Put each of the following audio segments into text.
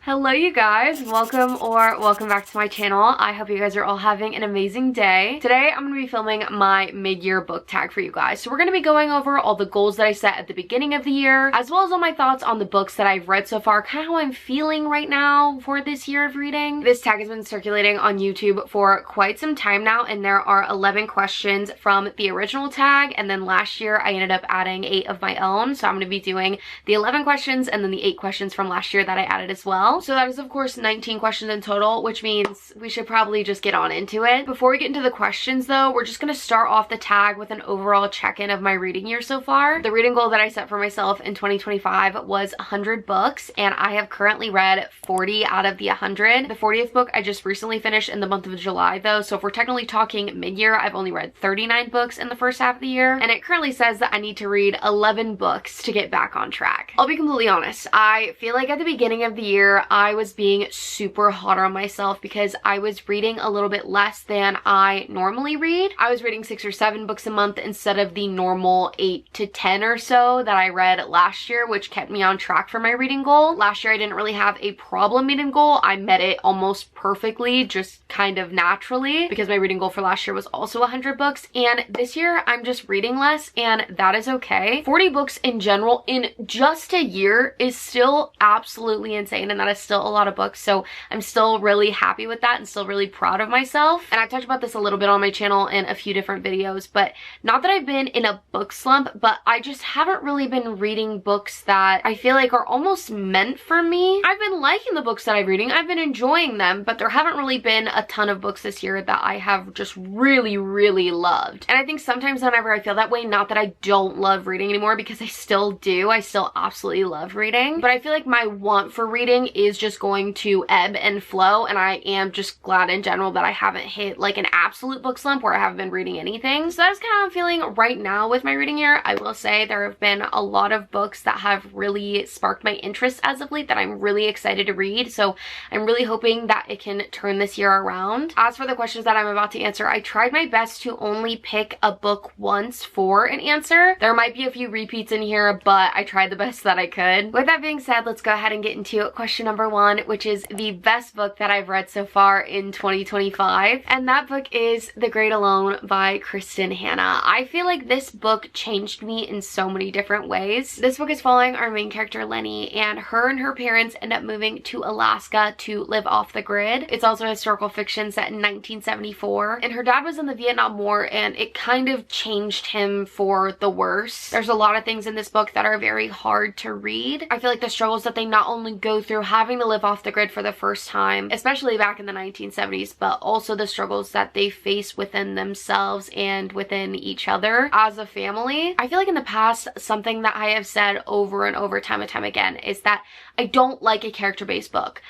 Hello you guys, welcome back to my channel. I hope you guys are all having an amazing day. Today I'm going to be filming my mid-year book tag for you guys. So we're going to be going over all the goals that I set at the beginning of the year, as well as all my thoughts on the books that I've read so far, kind of how I'm feeling right now for this year of reading. This tag has been circulating on YouTube for quite some time now, and there are 11 questions from the original tag, and then last year I ended up adding 8 of my own. So I'm going to be doing the 11 questions and then the 8 questions from last year that I added as well. So that is of course 19 questions in total, which means we should probably just get on into it. Before we get into the questions though, we're just going to start off the tag with an overall check-in of my reading year so far. The reading goal that I set for myself in 2025 was 100 books, and I have currently read 40 out of the 100. The 40th book I just recently finished in the month of July though, so if we're technically talking mid-year, I've only read 39 books in the first half of the year, and it currently says that I need to read 11 books to get back on track. I'll be completely honest, I feel like at the beginning of the year I was being super hard on myself because I was reading a little bit less than I normally read. I was reading 6 or 7 books a month instead of the normal 8 to 10 or so that I read last year, which kept me on track for my reading goal. Last year I didn't really have a problem meeting goal. I met it almost perfectly, just kind of naturally, because my reading goal for last year was also 100 books, and this year I'm just reading less, and that is okay. 40 books in general in just a year is still absolutely insane, and that is still a lot of books, so I'm still really happy with that and still really proud of myself. And I've talked about this a little bit on my channel in a few different videos, but not that I've been in a book slump, but I just haven't really been reading books that I feel like are almost meant for me. I've been liking the books that I'm reading, I've been enjoying them, but there haven't really been a ton of books this year that I have just really loved. And I think sometimes whenever I feel that way, not that I don't love reading anymore, because I still do, I still absolutely love reading, but I feel like my want for reading is just going to ebb and flow, and I am just glad in general that I haven't hit like an absolute book slump where I haven't been reading anything. So that's kind of how I'm feeling right now with my reading year. I will say there have been a lot of books that have really sparked my interest as of late that I'm really excited to read, so I'm really hoping that it can turn this year around. As for the questions that I'm about to answer, I tried my best to only pick a book once for an answer. There might be a few repeats in here, but I tried the best that I could. With that being said, let's go ahead and get into question number 1, which is the best book that I've read so far in 2025, and that book is The Great Alone by Kristen Hanna. I feel like this book changed me in so many different ways. This book is following our main character Lenny, and her parents end up moving to Alaska to live off the grid. It's also a historical fiction set in 1974, and her dad was in the Vietnam War, and it kind of changed him for the worse. There's a lot of things in this book that are very hard to read. I feel like the struggles that they not only go through having to live off the grid for the first time, especially back in the 1970s, but also the struggles that they face within themselves and within each other as a family. I feel like in the past, something that I have said over and over time and time again is that I don't like a character-based book.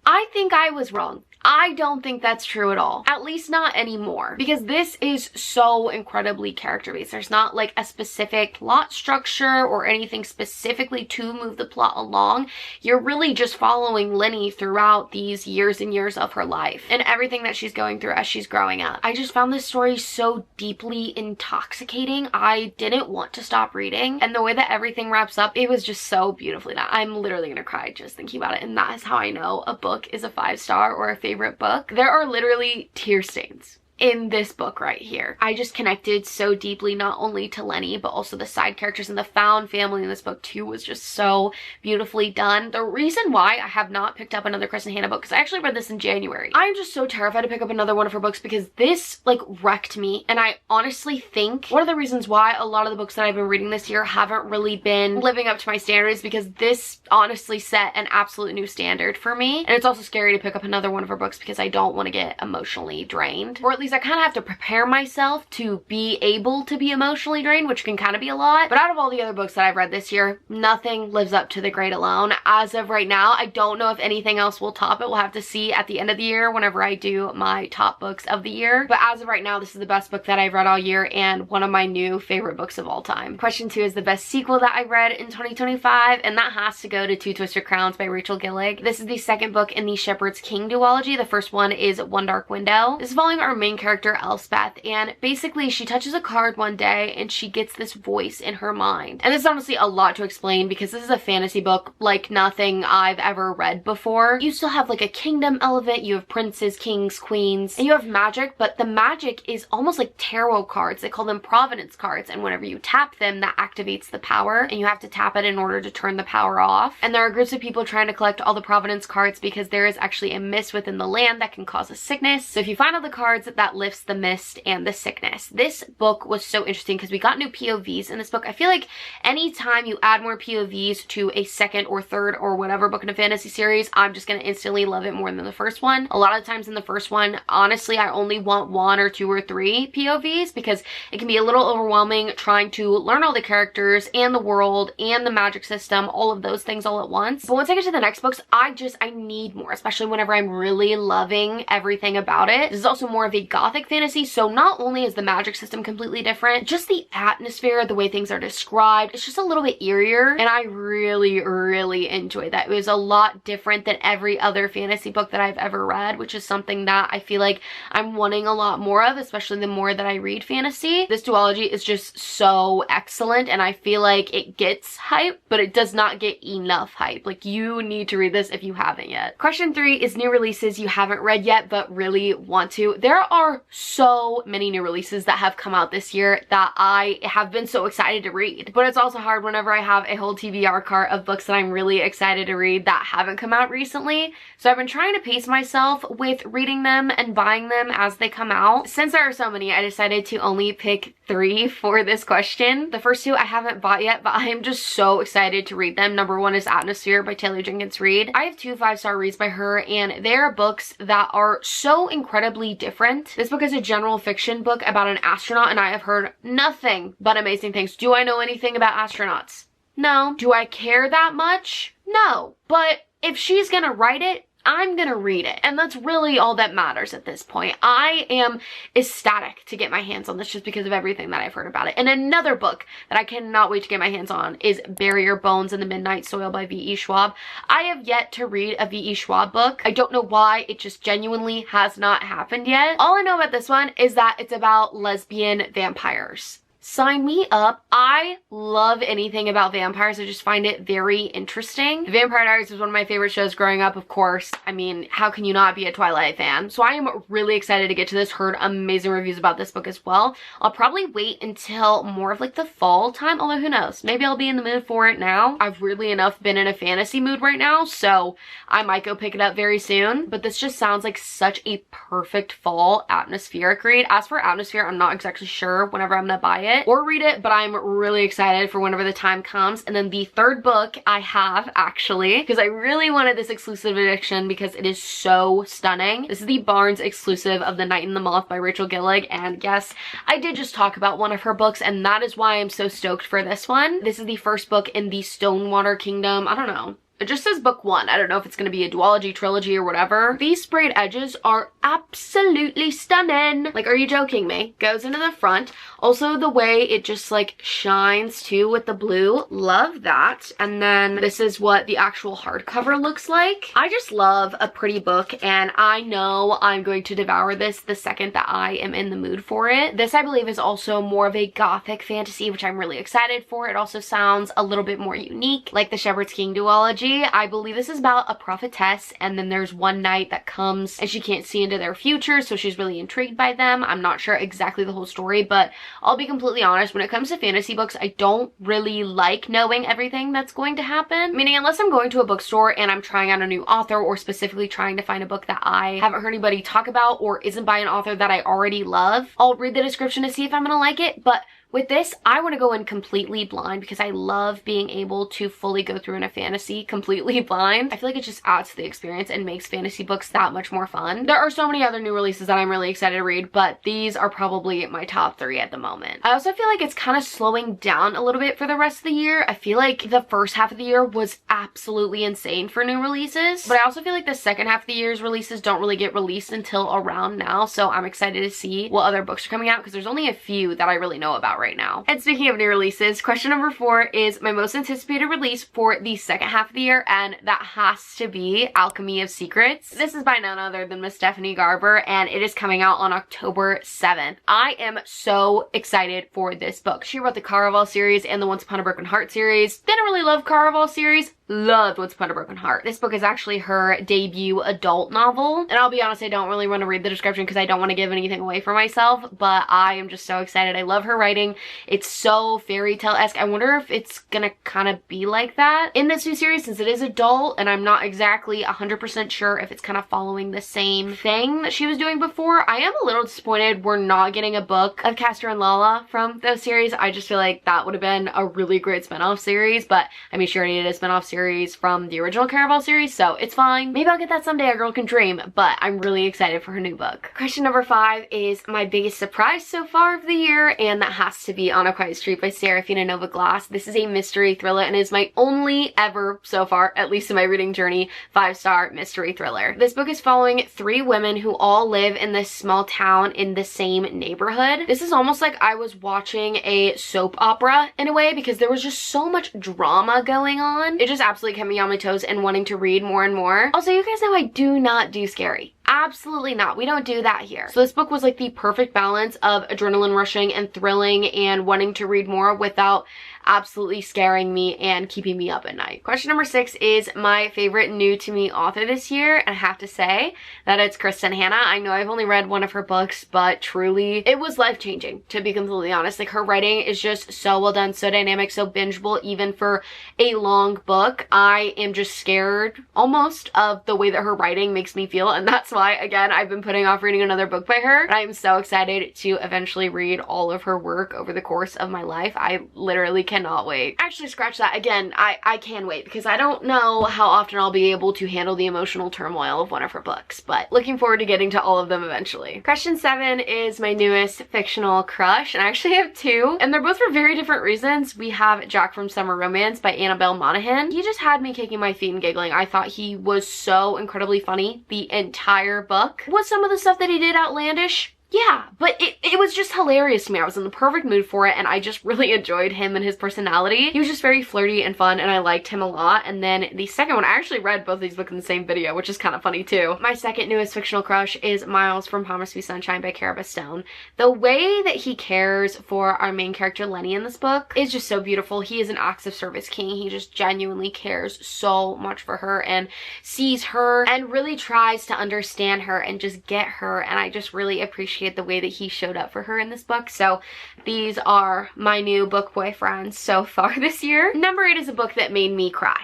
I think I was wrong. I don't think that's true at all. At least not anymore. Because this is so incredibly character-based. There's not like a specific plot structure or anything specifically to move the plot along. You're really just following Lenny throughout these years and years of her life and everything that she's going through as she's growing up. I just found this story so deeply intoxicating. I didn't want to stop reading. And the way that everything wraps up, it was just so beautifully done. I'm literally gonna cry just thinking about it. And that is how I know a book is a 5-star or a favorite book. There are literally tear stains in this book right here. I just connected so deeply, not only to Lenny, but also the side characters, and the found family in this book too was just so beautifully done. The reason why I have not picked up another Kristen Hanna book, because I actually read this in January. I'm just so terrified to pick up another one of her books because this like wrecked me, and I honestly think one of the reasons why a lot of the books that I've been reading this year haven't really been living up to my standards, because this honestly set an absolute new standard for me. And it's also scary to pick up another one of her books because I don't want to get emotionally drained, or at least I kind of have to prepare myself to be able to be emotionally drained, which can kind of be a lot. But out of all the other books that I've read this year, nothing lives up to The Great Alone. As of right now, I don't know if anything else will top it. We'll have to see at the end of the year whenever I do my top books of the year. But as of right now, this is the best book that I've read all year and one of my new favorite books of all time. Question 2 is the best sequel that I read in 2025, and that has to go to Two Twisted Crowns by Rachel Gillig. This is the second book in the Shepherd's King duology. The first one is One Dark Window. This is following our main character, Elspeth, and basically she touches a card one day and she gets this voice in her mind. And this is honestly a lot to explain because this is a fantasy book like nothing I've ever read before. You still have like a kingdom element, you have princes, kings, queens, and you have magic, but the magic is almost like tarot cards. They call them providence cards, and whenever you tap them, that activates the power, and you have to tap it in order to turn the power off. And there are groups of people trying to collect all the providence cards because there is actually a mist within the land that can cause a sickness. So if you find all the cards, that lifts the mist and the sickness. This book was so interesting because we got new POVs in this book. I feel like anytime you add more POVs to a second or third or whatever book in a fantasy series, I'm just gonna instantly love it more than the first one. A lot of times in the first one, honestly, I only want 1 or 2 or 3 POVs because it can be a little overwhelming trying to learn all the characters and the world and the magic system, all of those things all at once. But once I get to the next books, I need more, especially whenever I'm really loving everything about it. This is also more of a gothic fantasy, so not only is the magic system completely different, just the atmosphere, the way things are described, it's just a little bit eerier, and I really enjoyed that. It was a lot different than every other fantasy book that I've ever read, which is something that I feel like I'm wanting a lot more of, especially the more that I read fantasy. This duology is just so excellent, and I feel like it gets hype, but it does not get enough hype. Like, you need to read this if you haven't yet. Question 3 is new releases you haven't read yet but really want to. There are so many new releases that have come out this year that I have been so excited to read, but it's also hard whenever I have a whole TBR cart of books that I'm really excited to read that haven't come out recently. So I've been trying to pace myself with reading them and buying them as they come out. Since there are so many, I decided to only pick 3 for this question. The first 2 I haven't bought yet, but I am just so excited to read them. Number 1 is Atmosphere by Taylor Jenkins Reid. I have 2 5-star reads by her, and they are books that are so incredibly different. This book is a general fiction book about an astronaut, and I have heard nothing but amazing things. Do I know anything about astronauts? No. Do I care that much? No. But if she's gonna write it, I'm gonna read it, and that's really all that matters at this point. I am ecstatic to get my hands on this just because of everything that I've heard about it. And another book that I cannot wait to get my hands on is Bury Your Bones in the Midnight Soil by V.E. Schwab. I have yet to read a V.E. Schwab book. I don't know why, it just genuinely has not happened yet. All I know about this one is that it's about lesbian vampires. Sign me up. I love anything about vampires. I just find it very interesting. The Vampire Diaries was one of my favorite shows growing up, of course. I mean, how can you not be a Twilight fan? So I am really excited to get to this. Heard amazing reviews about this book as well. I'll probably wait until more of like the fall time, although who knows? Maybe I'll be in the mood for it now. I've really enough been in a fantasy mood right now, so I might go pick it up very soon. But this just sounds like such a perfect fall atmospheric read. As for Atmosphere, I'm not exactly sure whenever I'm gonna buy it or read it, but I'm really excited for whenever the time comes. And then the third book I have, actually, because I really wanted this exclusive edition because it is so stunning. This is the Barnes exclusive of The Night and the Moth by Rachel Gillig, and yes, I did just talk about one of her books, and that is why I'm so stoked for this one. This is the first book in the Stonewater Kingdom. I don't know. It just says book 1. I don't know if it's going to be a duology, trilogy, or whatever. These sprayed edges are absolutely stunning. Like, are you joking me? Goes into the front. Also, the way it just, like, shines, too, with the blue. Love that. And then this is what the actual hardcover looks like. I just love a pretty book, and I know I'm going to devour this the second that I am in the mood for it. This, I believe, is also more of a gothic fantasy, which I'm really excited for. It also sounds a little bit more unique, like the Shepherd's King duology. I believe this is about a prophetess, and then there's one knight that comes and she can't see into their future, so she's really intrigued by them. I'm not sure exactly the whole story, but I'll be completely honest, when it comes to fantasy books, I don't really like knowing everything that's going to happen. Meaning, unless I'm going to a bookstore and I'm trying out a new author, or specifically trying to find a book that I haven't heard anybody talk about or isn't by an author that I already love, I'll read the description to see if I'm gonna like it. But with this, I want to go in completely blind because I love being able to fully go through in a fantasy completely blind. I feel like it just adds to the experience and makes fantasy books that much more fun. There are so many other new releases that I'm really excited to read, but these are probably my top 3 at the moment. I also feel like it's kind of slowing down a little bit for the rest of the year. I feel like the first half of the year was absolutely insane for new releases, but I also feel like the second half of the year's releases don't really get released until around now, so I'm excited to see what other books are coming out because there's only a few that I really know about right now. And speaking of new releases, question number 4 is my most anticipated release for the second half of the year, and that has to be Alchemy of Secrets. This is by none other than Miss Stephanie Garber, and it is coming out on October 7th. I am so excited for this book. She wrote the Caraval series and the Once Upon a Broken Heart series. Didn't really love Caraval series. Loved Once Upon a Broken Heart. This book is actually her debut adult novel, and I'll be honest, I don't really want to read the description because I don't want to give anything away for myself, but I am just so excited. I love her writing. It's so fairy tale-esque. I wonder if it's gonna kind of be like that in this new series since it is adult, and I'm not exactly 100% sure if it's kind of following the same thing that she was doing before. I am a little disappointed we're not getting a book of Castor and Lala from those series. I just feel like that would have been a really great spinoff series, but I mean, she already did a spinoff series from the original Caraval series, so it's fine. Maybe I'll get that someday, a girl can dream, but I'm really excited for her new book. Question number 5 is my biggest surprise so far of the year, and that has to be On a Quiet Street by Serafina Nova Glass. This is a mystery thriller and is my only ever, so far, at least in my reading journey, 5-star mystery thriller. This book is following 3 women who all live in this small town in the same neighborhood. This is almost like I was watching a soap opera in a way because there was just so much drama going on. It just absolutely kept me on my toes and wanting to read more and more. Also, you guys know I do not do scary. Absolutely not. We don't do that here. So this book was like the perfect balance of adrenaline rushing and thrilling and wanting to read more without absolutely scaring me and keeping me up at night. Question number 6 is my favorite new to me author this year, and I have to say that it's Kristen Hanna. I know I've only read one of her books, but truly it was life-changing, to be completely honest. Like, her writing is just so well done, so dynamic, so bingeable, even for a long book. I am just scared almost of the way that her writing makes me feel, and that's why, again, I've been putting off reading another book by her. I am so excited to eventually read all of her work over the course of my life. I literally cannot wait. Actually, scratch that. Again, I can wait because I don't know how often I'll be able to handle the emotional turmoil of one of her books, but looking forward to getting to all of them eventually. Question 7 is my newest fictional crush, and I actually have 2, and they're both for very different reasons. We have Jack from Summer Romance by Annabelle Monaghan. He just had me kicking my feet and giggling. I thought he was so incredibly funny the entire book. Was some of the stuff that he did outlandish? Yeah, but it was just hilarious to me. I was in the perfect mood for it, and I just really enjoyed him and his personality. He was just very flirty and fun, and I liked him a lot. And then the second one, I actually read both of these books in the same video, which is kind of funny too. My second newest fictional crush is Miles from Promise Me Sunshine by Cara Stone. The way that he cares for our main character Lenny in this book is just so beautiful. He is an acts of service king. He just genuinely cares so much for her and sees her and really tries to understand her and just get her, and I just really appreciate the way that he showed up for her in this book. So these are my new book boyfriends so far this year. Number 8 is a book that made me cry.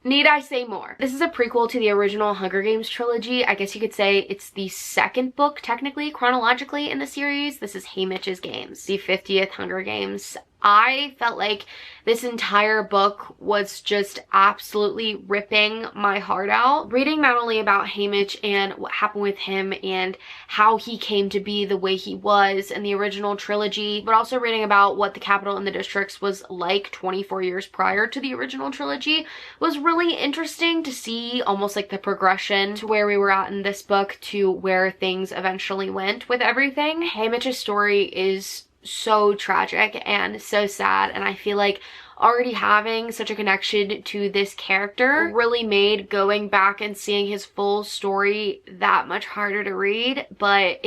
Need I say more? This is a prequel to the original Hunger Games trilogy. I guess you could say it's the second book, technically, chronologically, in the series. This is Haymitch's Games, the 50th Hunger Games. I felt like this entire book was just absolutely ripping my heart out. Reading not only about Haymitch and what happened with him and how he came to be the way he was in the original trilogy, but also reading about what the capital and the districts was like 24 years prior to the original trilogy was really interesting to see, almost like the progression to where we were at in this book to where things eventually went with everything. Haymitch's story is so tragic and so sad, and I feel like already having such a connection to this character really made going back and seeing his full story that much harder to read, but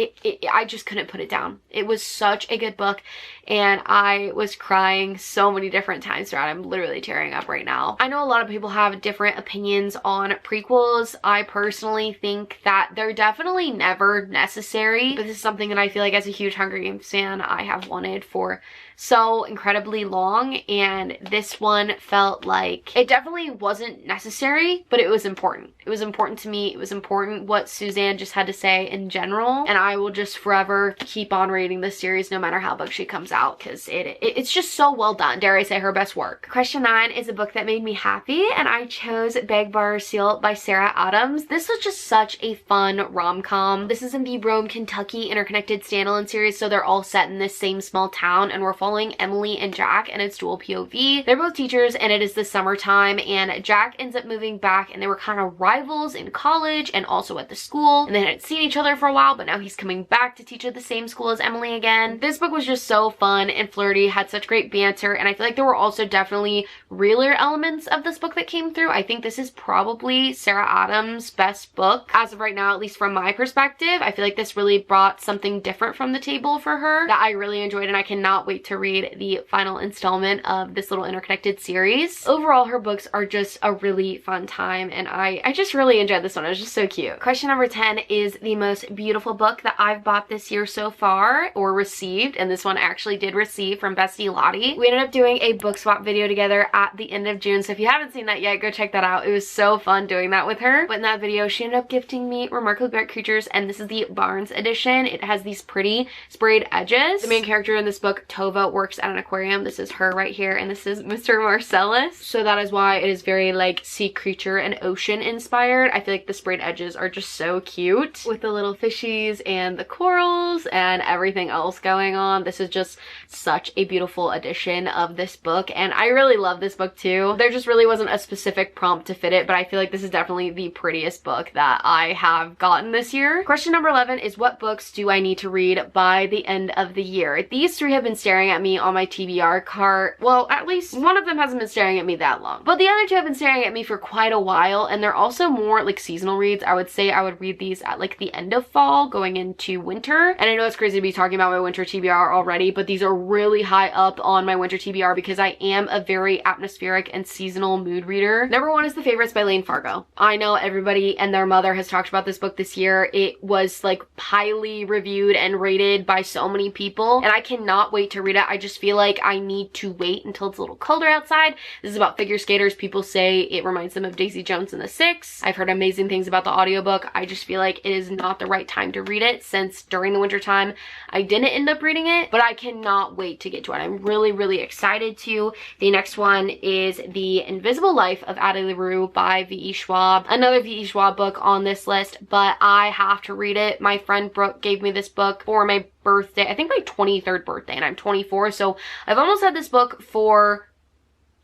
I just couldn't put it down. It was such a good book, and I was crying so many different times throughout. I'm literally tearing up right now. I know a lot of people have different opinions on prequels. I personally think that they're definitely never necessary, but this is something that I feel like as a huge Hunger Games fan I have wanted for so incredibly long, and this one felt like it definitely wasn't necessary, but it was important. It was important to me. It was important what Suzanne just had to say in general, and I will just forever keep on reading this series no matter how book she comes out, because it's just so well done. Dare I say her best work. Question 9 is a book that made me happy, and I chose Beg, Borrow, Seal by Sarah Adams. This was just such a fun rom-com. This is in the Rome, Kentucky interconnected standalone series, so they're all set in this same small town, and we're following following Emily and Jack, and it's dual POV. They're both teachers and it is the summertime, and Jack ends up moving back, and they were kind of rivals in college and also at the school, and they hadn't seen each other for a while, but now he's coming back to teach at the same school as Emily again. This book was just so fun and flirty, had such great banter, and I feel like there were also definitely realer elements of this book that came through. I think this is probably Sarah Adams' best book as of right now, at least from my perspective. I feel like this really brought something different from the table for her that I really enjoyed, and I cannot wait to read the final installment of this little interconnected series. Overall, her books are just a really fun time, and I just really enjoyed this one. It was just so cute. Question number 10 is the most beautiful book that I've bought this year so far, or received, and this one I actually did receive from Bestie Lottie. We ended up doing a book swap video together at the end of June, so if you haven't seen that yet, go check that out. It was so fun doing that with her. But in that video, she ended up gifting me Remarkably Bright Creatures, and this is the Barnes edition. It has these pretty sprayed edges. The main character in this book, Tova, works at an aquarium. This is her right here, and this is Mr. Marcellus. So that is why it is very like sea creature and ocean inspired. I feel like the sprayed edges are just so cute with the little fishies and the corals and everything else going on. This is just such a beautiful edition of this book, and I really love this book too. There just really wasn't a specific prompt to fit it, but I feel like this is definitely the prettiest book that I have gotten this year. Question number 11 is, what books do I need to read by the end of the year? These three have been staring at me on my TBR cart. Well, at least one of them hasn't been staring at me that long, but the other two have been staring at me for quite a while, and they're also more like seasonal reads. I would say I would read these at like the end of fall going into winter, and I know it's crazy to be talking about my winter TBR already, but these are really high up on my winter TBR because I am a very atmospheric and seasonal mood reader. Number one is The Favorites by Lane Fargo. I know everybody and their mother has talked about this book this year. It was like highly reviewed and rated by so many people, and I cannot wait to read it. I just feel like I need to wait until it's a little colder outside. This is about figure skaters. People say it reminds them of Daisy Jones and the Six. I've heard amazing things about the audiobook. I just feel like it is not the right time to read it, since during the winter time I didn't end up reading it, but I cannot wait to get to it. I'm really excited to. The next one is The Invisible Life of Addie LaRue by V.E. Schwab. Another V.E. Schwab book on this list, but I have to read it. My friend Brooke gave me this book for my birthday, I think my 23rd birthday, and I'm 24, so I've almost had this book for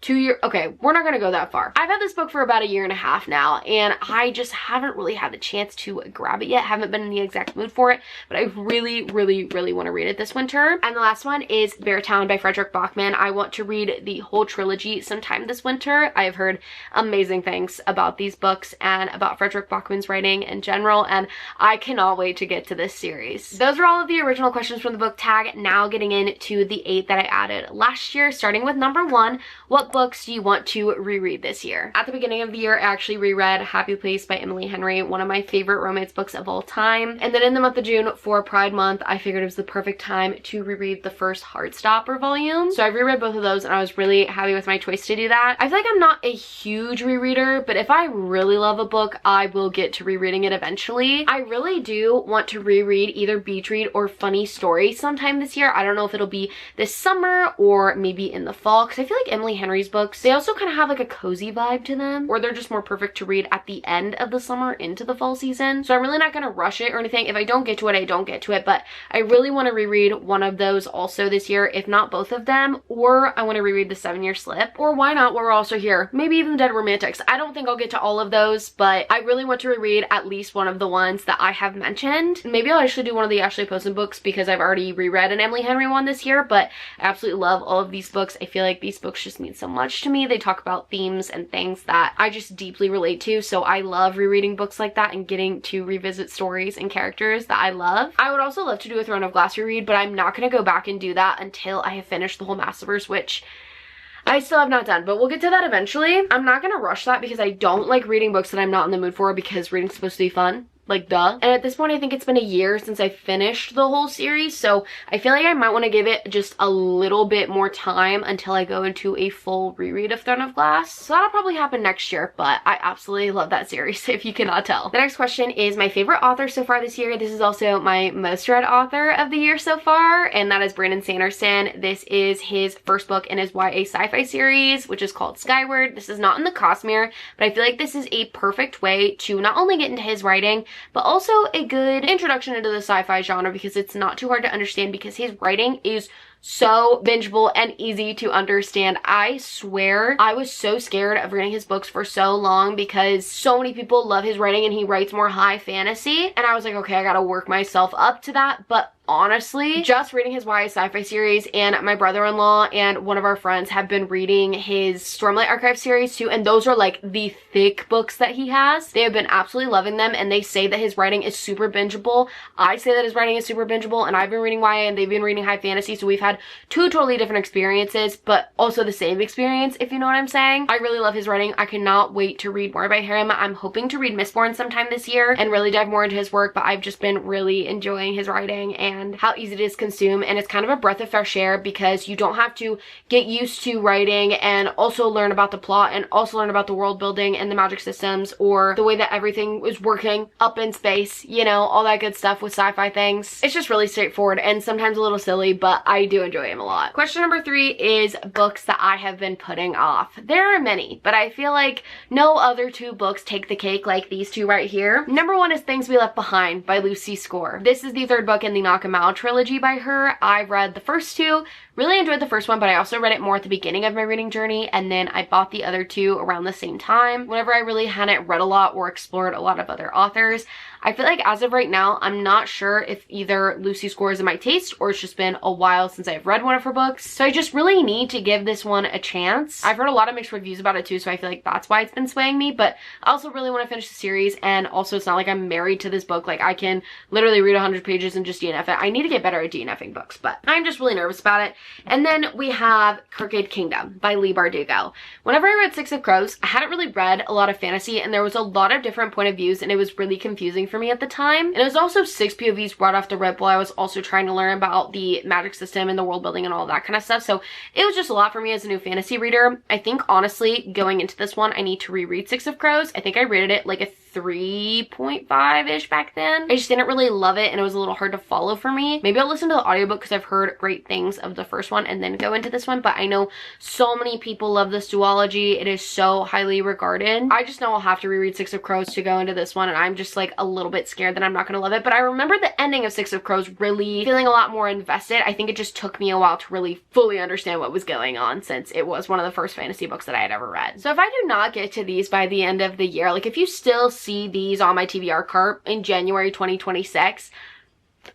2 years. Okay, we're not gonna go that far. I've had this book for about a year and a half now, and I just haven't really had the chance to grab it yet. Haven't been in the exact mood for it, but I really want to read it this winter. And the last one is Beartown by Frederick Bachman. I want to read the whole trilogy sometime this winter. I have heard amazing things about these books and about Frederick Bachman's writing in general, and I cannot wait to get to this series. Those are all of the original questions from the book tag. Now getting into the 8 that I added last year, starting with number 1. What books do you want to reread this year? At the beginning of the year, I actually reread Happy Place by Emily Henry, one of my favorite romance books of all time. And then in the month of June for Pride Month, I figured it was the perfect time to reread the first Heartstopper volume. So I reread both of those, and I was really happy with my choice to do that. I feel like I'm not a huge rereader, but if I really love a book, I will get to rereading it eventually. I really do want to reread either Beach Read or Funny Story sometime this year. I don't know if it'll be this summer or maybe in the fall, because I feel like Emily Henry's books, they also kind of have like a cozy vibe to them, or they're just more perfect to read at the end of the summer into the fall season. So I'm really not going to rush it or anything. If I don't get to it, I don't get to it, but I really want to reread one of those also this year, if not both of them, or I want to reread The 7-Year Slip, or why not, while we're also here, maybe even Dead Romantics. I don't think I'll get to all of those, but I really want to reread at least one of the ones that I have mentioned. Maybe I'll actually do one of the Ashley Poston books, because I've already reread an Emily Henry one this year, but I absolutely love all of these books. I feel like these books just mean so much to me. They talk about themes and things that I just deeply relate to, so I love rereading books like that and getting to revisit stories and characters that I love. I would also love to do a Throne of Glass reread, but I'm not going to go back and do that until I have finished the whole Massiverse, which I still have not done, but we'll get to that eventually. I'm not going to rush that because I don't like reading books that I'm not in the mood for, because reading's supposed to be fun. Like, duh. And at this point, I think it's been a year since I finished the whole series, so I feel like I might want to give it just a little bit more time until I go into a full reread of Throne of Glass. So that'll probably happen next year, but I absolutely love that series, if you cannot tell. The next question is my favorite author so far this year. This is also my most read author of the year so far, and that is Brandon Sanderson. This is his first book in his YA sci-fi series, which is called Skyward. This is not in the Cosmere, but I feel like this is a perfect way to not only get into his writing, but also a good introduction into the sci-fi genre because it's not too hard to understand because his writing is so bingeable and easy to understand. I swear I was so scared of reading his books for so long because so many people love his writing and he writes more high fantasy, and I was like, okay, I gotta work myself up to that. But honestly, just reading his YA sci-fi series, and my brother-in-law and one of our friends have been reading his Stormlight Archive series too, and those are like the thick books that he has. They have been absolutely loving them, and they say that his writing is super bingeable. I say that his writing is super bingeable, and I've been reading YA and they've been reading high fantasy, so we've had two totally different experiences, but also the same experience, if you know what I'm saying. I really love his writing. I cannot wait to read more by him. I'm hoping to read Mistborn sometime this year and really dive more into his work, but I've just been really enjoying his writing and how easy it is to consume, and it's kind of a breath of fresh air because you don't have to get used to writing and also learn about the plot and also learn about the world building and the magic systems or the way that everything is working up in space, you know, all that good stuff with sci-fi things. It's just really straightforward and sometimes a little silly, but I do enjoy him a lot. Question number 3 is books that I have been putting off. There are many, but I feel like no other 2 books take the cake like these 2 right here. Number 1 is Things We Left Behind by Lucy Score. This is the 3rd book in the Knock 'Em Out trilogy by her. I've read the first 2, really enjoyed the first one, but I also read it more at the beginning of my reading journey, and then I bought the other 2 around the same time whenever I really hadn't read a lot or explored a lot of other authors. I feel like as of right now, I'm not sure if either Lucy Score is in my taste or it's just been a while since I've read one of her books. So I just really need to give this one a chance. I've heard a lot of mixed reviews about it too, so I feel like that's why it's been swaying me, but I also really want to finish the series, and also it's not like I'm married to this book. Like, I can literally read 100 pages and just DNF it. I need to get better at DNFing books, but I'm just really nervous about it. And then we have Crooked Kingdom by Leigh Bardugo. Whenever I read Six of Crows, I hadn't really read a lot of fantasy, and there was a lot of different point of views, and it was really confusing for me at the time. And it was also 6 POVs brought off the rip while I was also trying to learn about the magic system and the world building and all that kind of stuff. So it was just a lot for me as a new fantasy reader. I think honestly, going into this one, I need to reread Six of Crows. I think I rated it like a 3.5-ish back then. I just didn't really love it, and it was a little hard to follow for me. Maybe I'll listen to the audiobook because I've heard great things of the first one and then go into this one, but I know so many people love this duology. It is so highly regarded. I just know I'll have to reread Six of Crows to go into this one, and I'm just like a little bit scared that I'm not gonna love it. But I remember the ending of Six of Crows really feeling a lot more invested. I think it just took me a while to really fully understand what was going on, since it was one of the first fantasy books that I had ever read. So if I do not get to these by the end of the year, like if you still see these on my TBR cart in January 2026,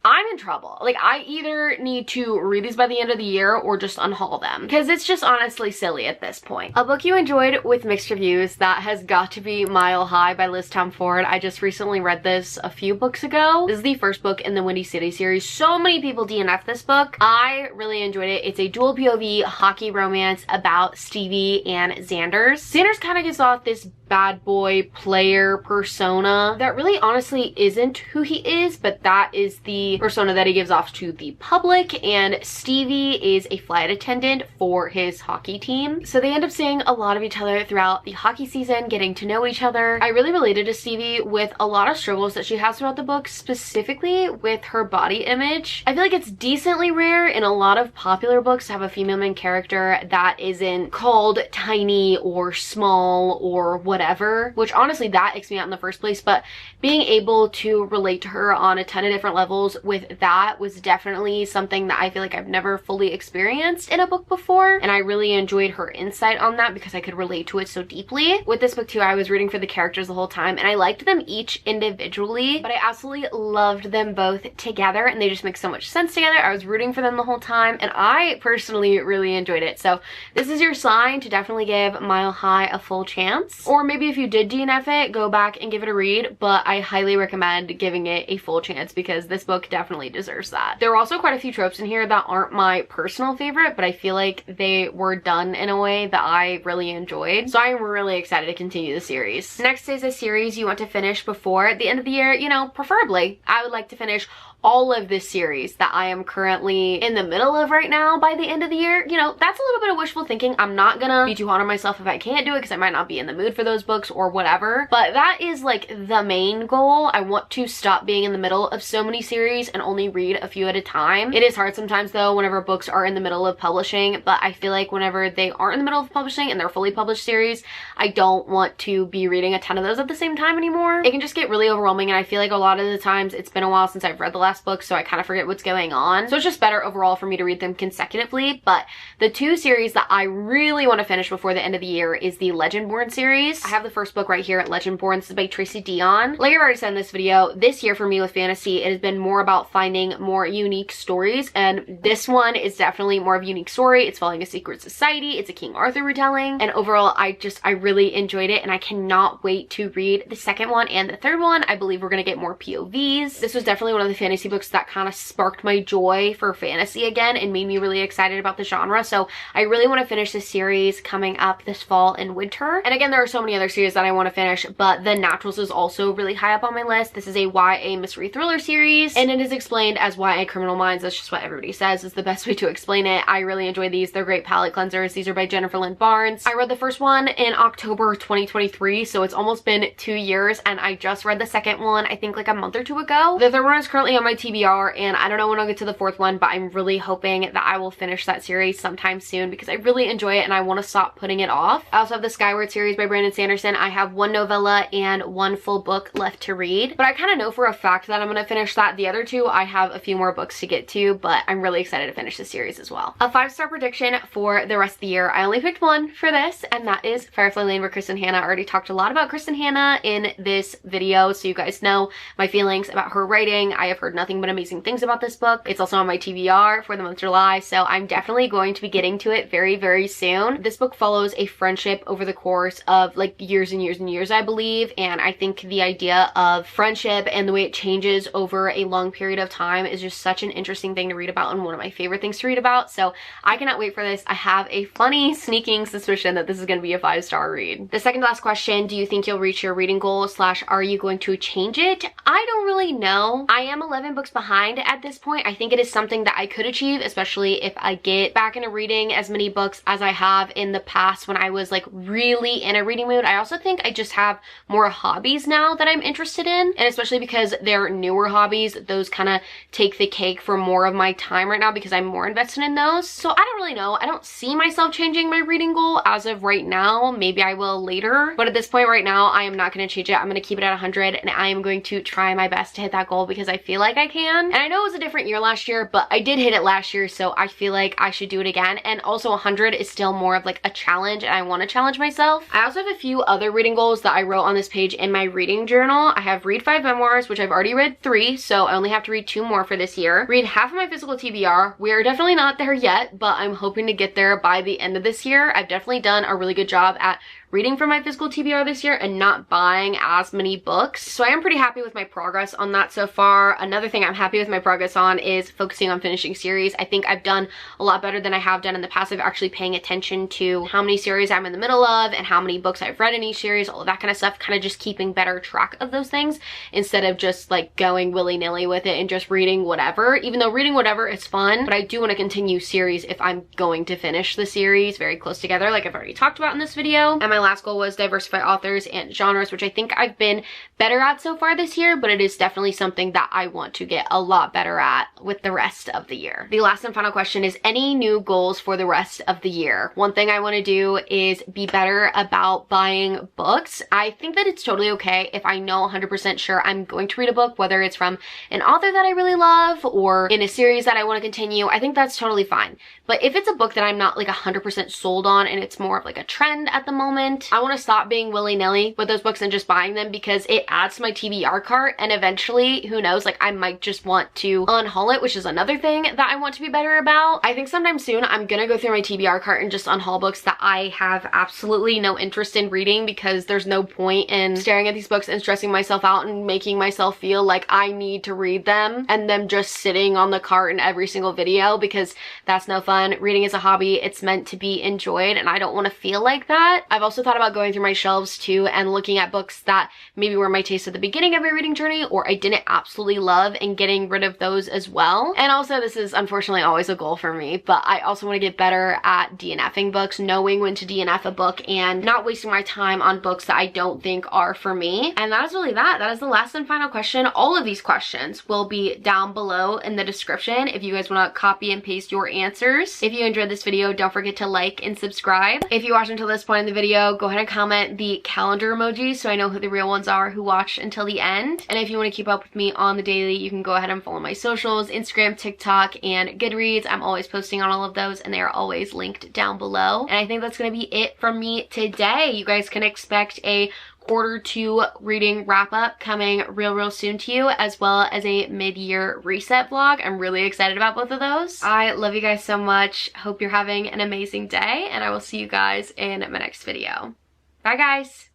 I'm in trouble. Like, I either need to read these by the end of the year or just unhaul them, because it's just honestly silly at this point. A book you enjoyed with mixed reviews, that has got to be Mile High by Liz Tomford. I just recently read this a few books ago. This is the first book in the Windy City series. So many people DNF this book. I really enjoyed it. It's a dual POV hockey romance about Stevie and Xanders. Xanders kind of gives off this bad boy player persona that really honestly isn't who he is, but that is the persona that he gives off to the public, and Stevie is a flight attendant for his hockey team. So they end up seeing a lot of each other throughout the hockey season, getting to know each other. I really related to Stevie with a lot of struggles that she has throughout the book, specifically with her body image. I feel like it's decently rare in a lot of popular books to have a female main character that isn't called tiny or small or whatever, which honestly that icks me out in the first place, but being able to relate to her on a ton of different levels with that was definitely something that I feel like I've never fully experienced in a book before, and I really enjoyed her insight on that because I could relate to it so deeply. With this book too, I was rooting for the characters the whole time, and I liked them each individually, but I absolutely loved them both together, and they just make so much sense together. I was rooting for them the whole time, and I personally really enjoyed it. So this is your sign to definitely give Mile High a full chance, or maybe if you did DNF it, go back and give it a read, but I highly recommend giving it a full chance because this book definitely deserves that. There were also quite a few tropes in here that aren't my personal favorite, but I feel like they were done in a way that I really enjoyed. So I'm really excited to continue the series. Next is a series you want to finish before the end of the year. You know, preferably, I would like to finish all of this series that I am currently in the middle of right now by the end of the year. You know, that's a little bit of wishful thinking. I'm not gonna be too hard on myself if I can't do it because I might not be in the mood for those books or whatever, but that is like the main goal. I want to stop being in the middle of so many series and only read a few at a time. It is hard sometimes though whenever books are in the middle of publishing, but I feel like whenever they aren't in the middle of publishing and they're fully published series, I don't want to be reading a ton of those at the same time anymore. It can just get really overwhelming, and I feel like a lot of the times it's been a while since I've read the last book, so I kind of forget what's going on. So it's just better overall for me to read them consecutively. But the two series that I really want to finish before the end of the year is the Legendborn series. I have the first book right here at Legendborn. This is by Tracy Deonn. Like I've already said in this video, this year for me with fantasy, it has been more about finding more unique stories, and this one is definitely more of a unique story. It's following a secret society. It's a King Arthur retelling, and overall I really enjoyed it, and I cannot wait to read the second one and the third one. I believe we're gonna get more POVs. This was definitely one of the fantasy books that kind of sparked my joy for fantasy again and made me really excited about the genre, so I really want to finish this series coming up this fall and winter. And again, there are so many other series that I want to finish, but The Naturals is also really high up on my list. This is a YA mystery thriller series, and it is explained as YA Criminal Minds. That's just what everybody says is the best way to explain it. I really enjoy these. They're great palate cleansers. These are by Jennifer Lynn Barnes. I read the first one in October 2023, so it's almost been 2 years, and I just read the second one I think like a month or two ago. The third one is currently on my TBR, and I don't know when I'll get to the fourth one, but I'm really hoping that I will finish that series sometime soon because I really enjoy it and I want to stop putting it off. I also have the Skyward series by Brandon Sanderson. I have one novella and one full book left to read, but I kind of know for a fact that I'm going to finish that. The other two, I have a few more books to get to, but I'm really excited to finish this series as well. A 5-star prediction for the rest of the year. I only picked one for this, and that is Firefly Lane by Kristen Hanna. I already talked a lot about Kristen Hanna in this video, so you guys know my feelings about her writing. I have heard nothing but amazing things about this book. It's also on my TBR for the month of July, so I'm definitely going to be getting to it very, very soon. This book follows a friendship over the course of like years and years and years, I believe, and I think the idea of friendship and the way it changes over a long period of time is just such an interesting thing to read about and one of my favorite things to read about, so I cannot wait for this. I have a funny sneaking suspicion that this is going to be a 5-star read. The second to last question, do you think you'll reach your reading goal / are you going to change it? I don't really know. I am 11 books behind at this point. I think it is something that I could achieve, especially if I get back into reading as many books as I have in the past when I was like really in a reading mood. I also think I just have more hobbies now that I'm interested in, and especially because they're newer hobbies, those kind of take the cake for more of my time right now because I'm more invested in those. So I don't really know. I don't see myself changing my reading goal as of right now. Maybe I will later, but at this point right now, I am not going to change it. I'm going to keep it at 100, and I am going to try my best to hit that goal because I feel like I can. And I know it was a different year last year, but I did hit it last year, so I feel like I should do it again. And also 100 is still more of like a challenge, and I want to challenge myself. I also have a few other reading goals that I wrote on this page in my reading journal. I have read 5 memoirs, which I've already read 3, so I only have to read 2 more for this year. Read half of my physical TBR. We're definitely not there yet, but I'm hoping to get there by the end of this year. I've definitely done a really good job at reading for my physical TBR this year and not buying as many books. So I am pretty happy with my progress on that so far. Another thing I'm happy with my progress on is focusing on finishing series. I think I've done a lot better than I have done in the past of actually paying attention to how many series I'm in the middle of and how many books I've read in each series, all of that kind of stuff, kind of just keeping better track of those things instead of just like going willy-nilly with it and just reading whatever. Even though reading whatever is fun, but I do want to continue series if I'm going to finish the series very close together like I've already talked about in this video. And my last goal was diversify authors and genres, which I think I've been better at so far this year, but it is definitely something that I want to get a lot better at with the rest of the year. The last and final question is any new goals for the rest of the year? One thing I want to do is be better about buying books. I think that it's totally okay if I know 100% sure I'm going to read a book, whether it's from an author that I really love or in a series that I want to continue. I think that's totally fine. But if it's a book that I'm not like 100% sold on and it's more of like a trend at the moment, I want to stop being willy-nilly with those books and just buying them because it adds to my TBR cart, and eventually, who knows, like I might just want to unhaul it, which is another thing that I want to be better about. I think sometime soon I'm gonna go through my TBR cart and just unhaul books that I have absolutely no interest in reading because there's no point in staring at these books and stressing myself out and making myself feel like I need to read them and them just sitting on the cart in every single video because that's no fun. Reading is a hobby. It's meant to be enjoyed, and I don't want to feel like that. I've also also thought about going through my shelves too and looking at books that maybe were my taste at the beginning of my reading journey or I didn't absolutely love and getting rid of those as well. And also this is unfortunately always a goal for me, but I also want to get better at DNFing books, knowing when to DNF a book and not wasting my time on books that I don't think are for me. And that is really that. That is the last and final question. All of these questions will be down below in the description if you guys want to copy and paste your answers. If you enjoyed this video, don't forget to like and subscribe. If you watched until this point in the video, go ahead and comment the calendar emojis so I know who the real ones are who watched until the end. And if you want to keep up with me on the daily, you can go ahead and follow my socials, Instagram, TikTok, and Goodreads. I'm always posting on all of those and they are always linked down below. And I think that's going to be it from me today. You guys can expect a Q2 reading wrap up coming real soon to you, as well as a mid-year reset vlog. I'm really excited about both of those. I love you guys so much. Hope you're having an amazing day, and I will see you guys in my next video. Bye guys.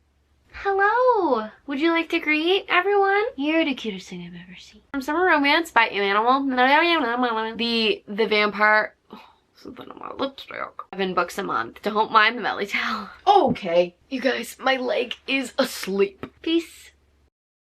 Hello. Would you like to greet everyone? You're the cutest thing I've ever seen. From Summer Romance by Animal. The vampire. On my lipstick. 7 books a month. Don't mind the belly towel. Okay. You guys, my leg is asleep. Peace.